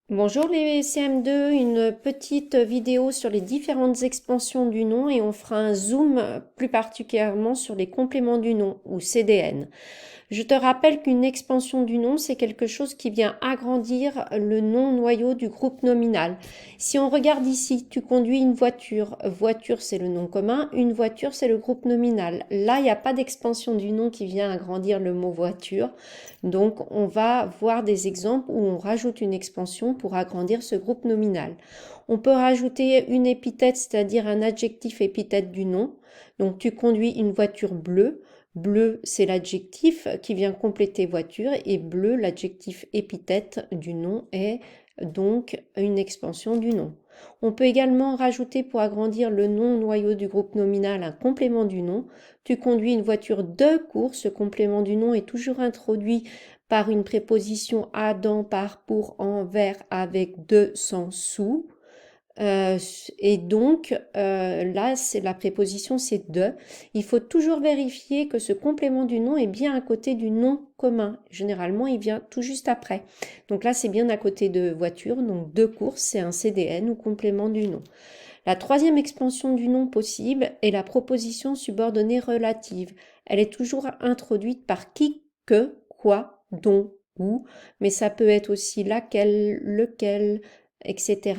Bonjour les CM2, une petite vidéo sur les différentes expansions du nom et on fera un zoom plus particulièrement sur les compléments du nom ou CDN. Je te rappelle qu'une expansion du nom, c'est quelque chose qui vient agrandir le nom noyau du groupe nominal. Si on regarde ici, tu conduis une voiture. Voiture, c'est le nom commun. Une voiture, c'est le groupe nominal. Là, il n'y a pas d'expansion du nom qui vient agrandir le mot voiture. Donc, on va voir des exemples où on rajoute une expansion pour agrandir ce groupe nominal. On peut rajouter une épithète, c'est-à-dire un adjectif épithète du nom. Donc, tu conduis une voiture bleue. Bleu, c'est l'adjectif qui vient compléter voiture et bleu, l'adjectif épithète du nom est donc une expansion du nom. On peut également rajouter pour agrandir le nom noyau du groupe nominal un complément du nom. Tu conduis une voiture de course, ce complément du nom est toujours introduit par une préposition à, dans, par, pour, en, vers, avec, de, sans, sous. Et donc, là, c'est la préposition, c'est de. Il faut toujours vérifier que ce complément du nom est bien à côté du nom commun. Généralement, il vient tout juste après. Donc là, c'est bien à côté de voiture. Donc, de course, c'est un CDN ou complément du nom. La troisième expansion du nom possible est la proposition subordonnée relative. Elle est toujours introduite par qui, que, quoi, dont, où, mais ça peut être aussi laquelle, lequel, etc.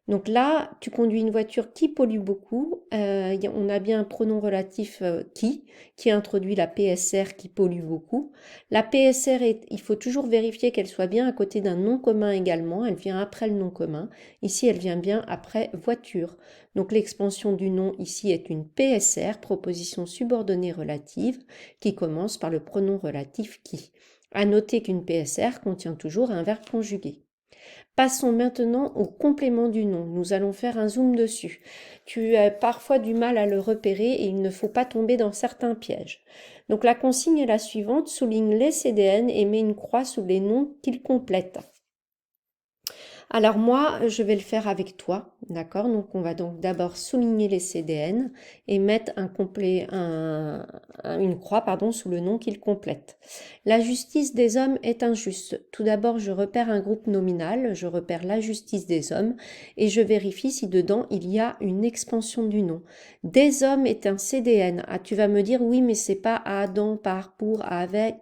Donc là, tu conduis une voiture qui pollue beaucoup. On a bien un pronom relatif qui introduit la PSR qui pollue beaucoup. La PSR, il faut toujours vérifier qu'elle soit bien à côté d'un nom commun également. Elle vient après le nom commun. Ici, elle vient bien après voiture. Donc l'expansion du nom ici est une PSR, proposition subordonnée relative, qui commence par le pronom relatif qui. À noter qu'une PSR contient toujours un verbe conjugué. Passons maintenant au complément du nom. Nous allons faire un zoom dessus. Tu as parfois du mal à le repérer et il ne faut pas tomber dans certains pièges. Donc la consigne est la suivante, souligne les CDN et met une croix sous les noms qu'ils complètent. Alors moi, je vais le faire avec toi, d'accord? Donc on va donc d'abord souligner les CDN et mettre une croix sous le nom qu'il complète. La justice des hommes est injuste. Tout d'abord, je repère un groupe nominal, je repère la justice des hommes et je vérifie si dedans il y a une expansion du nom. Des hommes est un CDN. Ah, tu vas me dire oui, mais c'est pas Adam, par, pour, avec,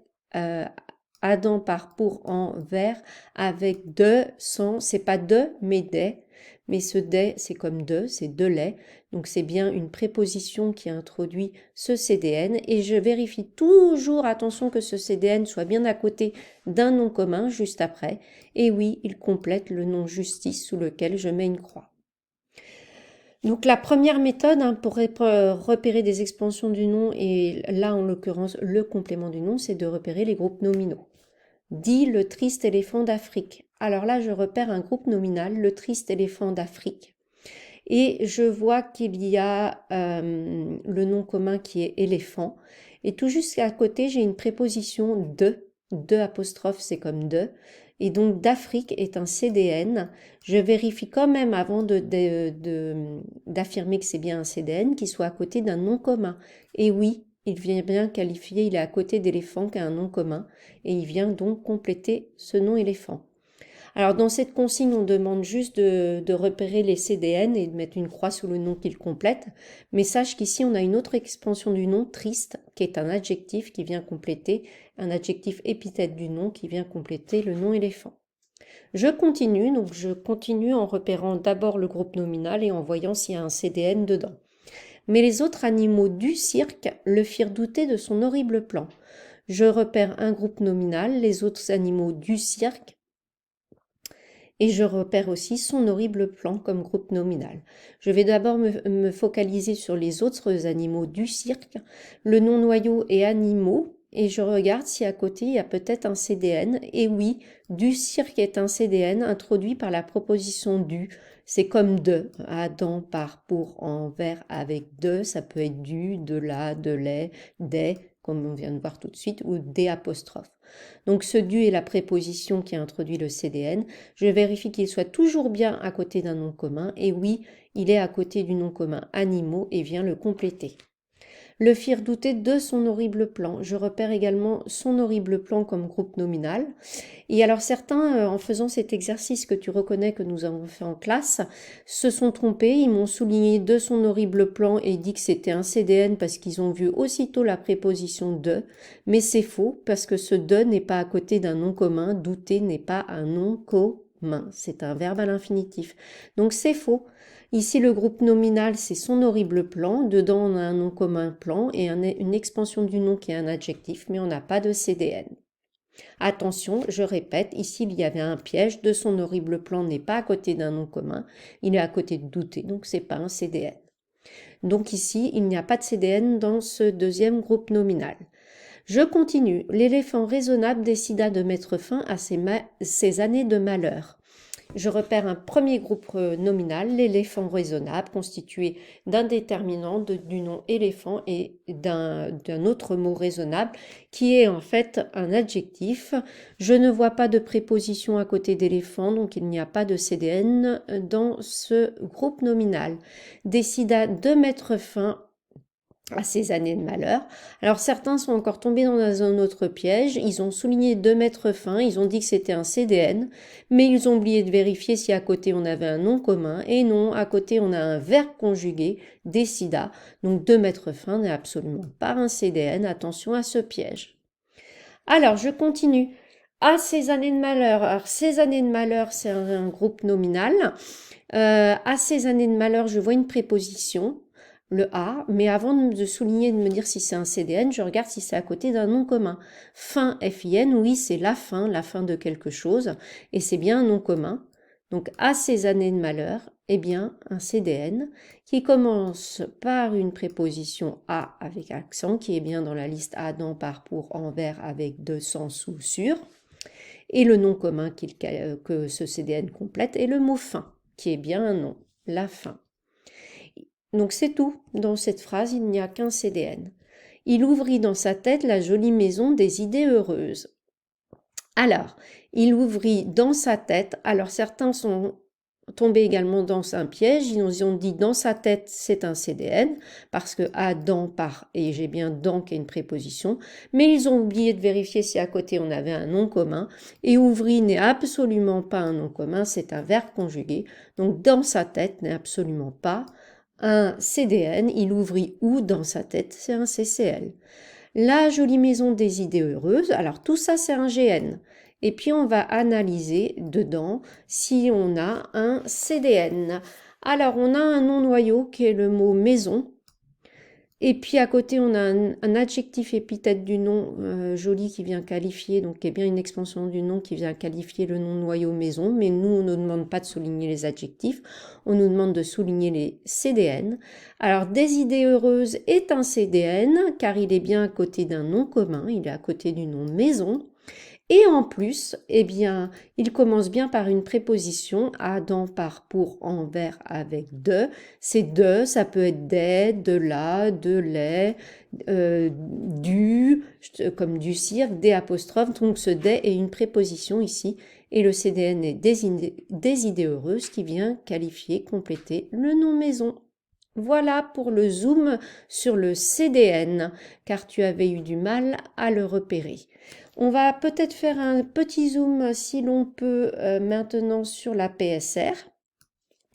Adam, par, pour, en, vers, avec, de, sans, c'est pas de, mais des, mais ce des, c'est comme de, c'est de lait, donc c'est bien une préposition qui introduit ce CDN, et je vérifie toujours, attention, que ce CDN soit bien à côté d'un nom commun, juste après, et oui, il complète le nom justice sous lequel je mets une croix. Donc la première méthode pour repérer des expansions du nom, et là en l'occurrence le complément du nom, c'est de repérer les groupes nominaux. Dit le triste éléphant d'Afrique. Alors là, je repère un groupe nominal, le triste éléphant d'Afrique. Et je vois qu'il y a le nom commun qui est éléphant. Et tout juste à côté, j'ai une préposition de apostrophe, c'est comme de. Et donc d'Afrique est un CDN. Je vérifie quand même avant d'affirmer que c'est bien un CDN, qu'il soit à côté d'un nom commun. Et oui, il vient bien qualifier, il est à côté d'éléphant qui a un nom commun. Et il vient donc compléter ce nom éléphant. Alors dans cette consigne, on demande juste de repérer les CDN et de mettre une croix sous le nom qu'ils complètent. Mais sache qu'ici, on a une autre expansion du nom, triste, qui est un adjectif qui vient compléter, un adjectif épithète du nom qui vient compléter le nom éléphant. Je continue, donc je continue en repérant d'abord le groupe nominal et en voyant s'il y a un CDN dedans. Mais les autres animaux du cirque le firent douter de son horrible plan. Je repère un groupe nominal, les autres animaux du cirque, et je repère aussi son horrible plan comme groupe nominal. Je vais d'abord me focaliser sur les autres animaux du cirque. Le nom noyau est animaux et je regarde si à côté il y a peut-être un CDN. Et oui, du cirque est un CDN introduit par la proposition du. C'est comme de, Adam, par, pour, en, vers, avec de. Ça peut être du, de la, de les, des, comme on vient de voir tout de suite, ou des apostrophes. Donc ce du est la préposition qui introduit le CDN. Je vérifie qu'il soit toujours bien à côté d'un nom commun. Et oui, il est à côté du nom commun animaux et vient le compléter. le firent douter de son horrible plan. Je repère également son horrible plan comme groupe nominal. Et alors certains, en faisant cet exercice que tu reconnais que nous avons fait en classe, se sont trompés, ils m'ont souligné de son horrible plan et dit que c'était un CDN parce qu'ils ont vu aussitôt la préposition de, mais c'est faux parce que ce de n'est pas à côté d'un nom commun, douter n'est pas un nom commun, c'est un verbe à l'infinitif. Donc c'est faux. Ici, le groupe nominal, c'est son horrible plan. Dedans, on a un nom commun plan et une expansion du nom qui est un adjectif, mais on n'a pas de CDN. Attention, je répète, ici il y avait un piège, de son horrible plan n'est pas à côté d'un nom commun, il est à côté de douter, donc c'est pas un CDN. Donc ici, il n'y a pas de CDN dans ce deuxième groupe nominal. Je continue. L'éléphant raisonnable décida de mettre fin à ses années de malheur. Je repère un premier groupe nominal, l'éléphant raisonnable, constitué d'un déterminant du nom éléphant et d'un autre mot raisonnable, qui est en fait un adjectif. Je ne vois pas de préposition à côté d'éléphant, donc il n'y a pas de CDN dans ce groupe nominal. Décida de mettre fin à ces années de malheur. Alors certains sont encore tombés dans un autre piège, ils ont souligné de mettre fin, ils ont dit que c'était un CDN, mais ils ont oublié de vérifier si à côté on avait un nom commun, et non, à côté on a un verbe conjugué, décida, donc de mettre fin n'est absolument pas un CDN, attention à ce piège. Alors je continue. À ces années de malheur, alors ces années de malheur c'est un groupe nominal, à ces années de malheur je vois une préposition, le A, mais avant de souligner, de me dire si c'est un CDN, je regarde si c'est à côté d'un nom commun. Fin, FIN, oui, c'est la fin de quelque chose, et c'est bien un nom commun. Donc, à ces années de malheur, eh bien, un CDN qui commence par une préposition à avec accent, qui est bien dans la liste à, dans, par, pour, envers, avec, de, sans, sous, sur, et le nom commun que ce CDN complète est le mot fin, qui est bien un nom, la fin. Donc c'est tout. Dans cette phrase, il n'y a qu'un CDN. Il ouvrit dans sa tête la jolie maison des idées heureuses. Alors, il ouvrit dans sa tête. Alors certains sont tombés également dans un piège. Ils ont dit dans sa tête, c'est un CDN, parce que à, dans, par, et j'ai bien dans qui est une préposition. Mais ils ont oublié de vérifier si à côté on avait un nom commun. Et ouvrit n'est absolument pas un nom commun, c'est un verbe conjugué. Donc dans sa tête n'est absolument pas un CDN, il ouvrit où dans sa tête, c'est un CCL. La jolie maison des idées heureuses, alors tout ça c'est un GN. Et puis on va analyser dedans si on a un CDN. Alors on a un nom noyau qui est le mot maison. Et puis à côté, on a un adjectif épithète du nom joli qui vient qualifier, donc qui est bien une expansion du nom qui vient qualifier le nom noyau maison, mais nous, on ne nous demande pas de souligner les adjectifs, on nous demande de souligner les CDN. Alors, des idées heureuses est un CDN, car il est bien à côté d'un nom commun, il est à côté du nom maison. Et en plus, eh bien, il commence bien par une préposition à, dans, par, pour, envers, avec, de. C'est de, ça peut être des, de la, de les, du, comme du cirque, des apostrophes. Donc ce des est une préposition ici. Et le CDN est des idées heureuses qui vient qualifier, compléter le nom maison. Voilà pour le zoom sur le CDN, car tu avais eu du mal à le repérer. On va peut-être faire un petit zoom, si l'on peut, maintenant sur la PSR.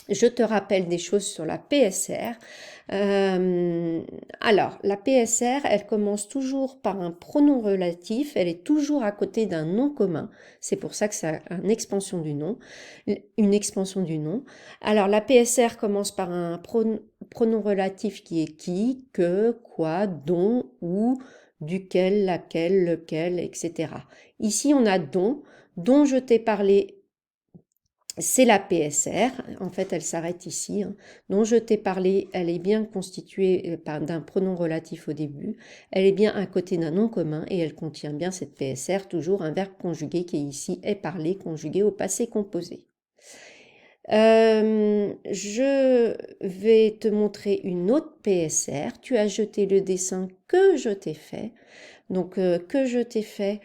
Je te rappelle des choses sur la PSR. Alors, la PSR, elle commence toujours par un pronom relatif, elle est toujours à côté d'un nom commun. C'est pour ça que c'est une expansion du nom. Alors, la PSR commence par un pronom relatif qui est qui, que, quoi, dont, où, duquel, laquelle, lequel, etc. Ici, on a dont je t'ai parlé. C'est la PSR, en fait elle s'arrête ici, dont je t'ai parlé, elle est bien constituée d'un pronom relatif au début, elle est bien à côté d'un nom commun et elle contient bien cette PSR, toujours un verbe conjugué qui ici est parlé, conjugué au passé composé. Je vais te montrer une autre PSR, tu as jeté le dessin que je t'ai fait, donc que je t'ai fait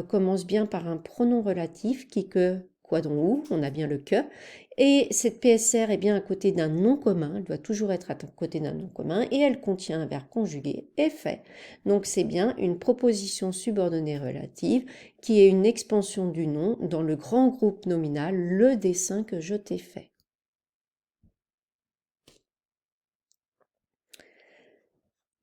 commence bien par un pronom relatif qui, que, quoi donc où, on a bien le que, et cette PSR est bien à côté d'un nom commun, elle doit toujours être à côté d'un nom commun, et elle contient un verbe conjugué et fait. Donc c'est bien une proposition subordonnée relative qui est une expansion du nom dans le grand groupe nominal, le dessin que je t'ai fait.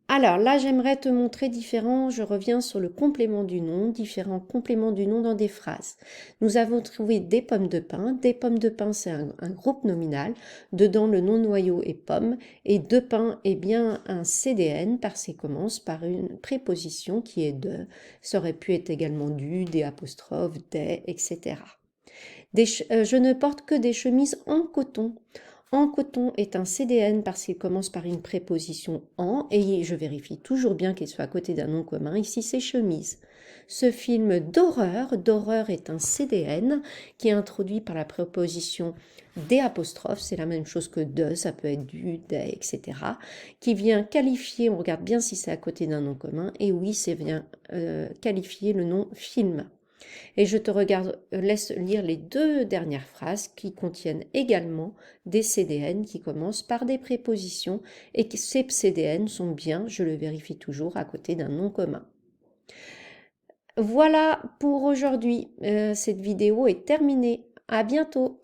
Alors là, j'aimerais te montrer je reviens sur le complément du nom, différents compléments du nom dans des phrases. Nous avons trouvé des pommes de pin. Des pommes de pin, c'est un groupe nominal. Dedans, le nom noyau est pomme. Et de pain est bien un CDN parce qu'il commence par une préposition qui est de. Ça aurait pu être également du, des apostrophes, des, etc. Je ne porte que des chemises en coton. En coton est un CDN parce qu'il commence par une préposition en et je vérifie toujours bien qu'il soit à côté d'un nom commun. Ici, c'est chemise. Ce film d'horreur est un CDN qui est introduit par la préposition des apostrophes, c'est la même chose que de, ça peut être du, des, etc., qui vient qualifier, on regarde bien si c'est à côté d'un nom commun, et oui, c'est vient qualifier le nom film. Et je te laisse lire les deux dernières phrases qui contiennent également des CDN qui commencent par des prépositions et que ces CDN sont bien, je le vérifie toujours, à côté d'un nom commun. Voilà pour aujourd'hui. Cette vidéo est terminée. À bientôt.